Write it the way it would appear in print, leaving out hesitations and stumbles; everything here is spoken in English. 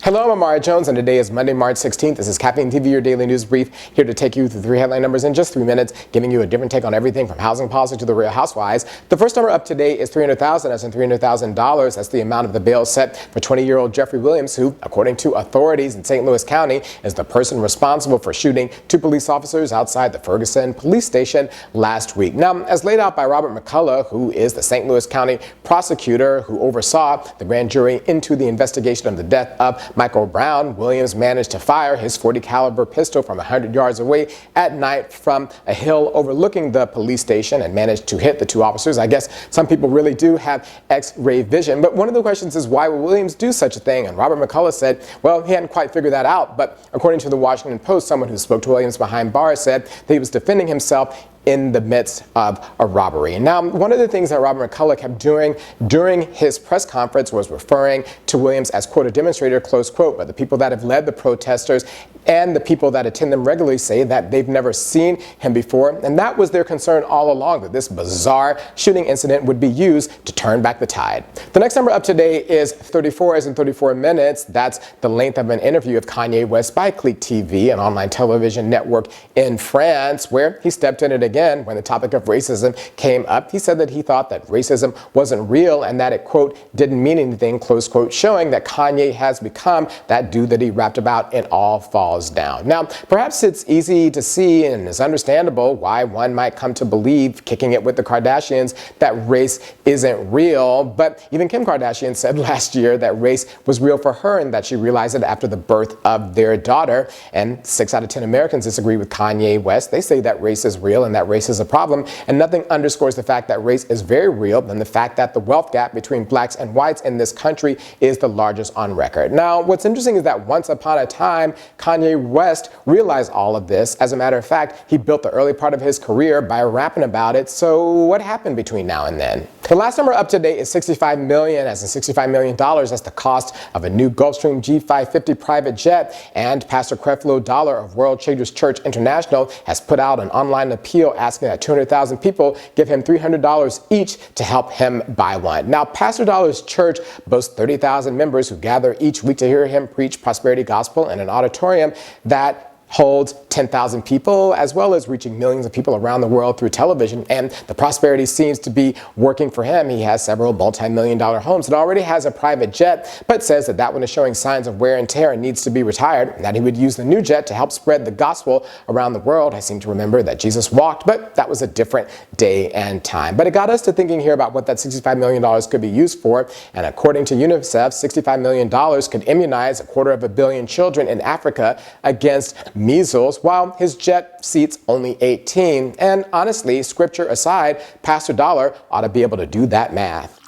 Hello, I'm Amari Jones, and today is Monday, March 16th. This is Caffeine TV, your daily news brief, here to take you through 3 headline numbers in just 3 minutes, giving you a different take on everything from housing policy to the Real Housewives. The first number up today is $300,000, as in $300,000. That's the amount of the bail set for 20-year-old Jeffrey Williams, who, according to authorities in St. Louis County, is the person responsible for shooting 2 police officers outside the Ferguson police station last week. Now, as laid out by Robert McCullough, who is the St. Louis County prosecutor who oversaw the grand jury into the investigation of the death of Michael Brown, Williams managed to fire his .40 caliber pistol from 100 yards away at night from a hill overlooking the police station and managed to hit the 2 officers. I guess some people really do have X-ray vision, but one of the questions is, why would Williams do such a thing? And Robert McCullough said, well, he hadn't quite figured that out, but according to the Washington Post, someone who spoke to Williams behind bars said that he was defending himself in the midst of a robbery. Now, one of the things that Robert McCullough kept doing during his press conference was referring to Williams as, quote, a demonstrator, close quote, but the people that have led the protesters and the people that attend them regularly say that they've never seen him before, and that was their concern all along, that this bizarre shooting incident would be used to turn back the tide. The next number up today is 34, as in 34 minutes. That's the length of an interview of Kanye West by caffeineTV, an online television network in France, where he stepped in it again when the topic of racism came up. He said that he thought that racism wasn't real and that it, quote, didn't mean anything, close quote, showing that Kanye has become that dude that he rapped about in All Falls Down. Now, perhaps it's easy to see and is understandable why one might come to believe, kicking it with the Kardashians, that race isn't real. But even Kim Kardashian said last year that race was real for her and that she realized it after the birth of their daughter. And 6 out of 10 Americans disagree with Kanye West. They say that race is real and that race is a problem. And nothing underscores the fact that race is very real than the fact that the wealth gap between blacks and whites in this country is the largest on record. Now, what's interesting is that once upon a time, Kanye West realized all of this. As a matter of fact, he built the early part of his career by rapping about it. So what happened between now and then? The last number up to date is $65 million, as in $65 million. That's the cost of a new Gulfstream G550 private jet. And Pastor Creflo Dollar of World Changers Church International has put out an online appeal asking that 200,000 people give him $300 each to help him buy one. Now, Pastor Dollar's church boasts 30,000 members who gather each week to hear him preach prosperity gospel in an auditorium that holds 10,000 people, as well as reaching millions of people around the world through television. And the prosperity seems to be working for him. He has several multi-million-dollar homes and already has a private jet, but says that that one is showing signs of wear and tear and needs to be retired, and that he would use the new jet to help spread the gospel around the world. I seem to remember that Jesus walked, but that was a different day and time. But it got us to thinking here about what that $65 million could be used for. And according to UNICEF, $65 million could immunize 250 million children in Africa against measles, while his jet seats only 18. And honestly, scripture aside, Pastor Dollar ought to be able to do that math.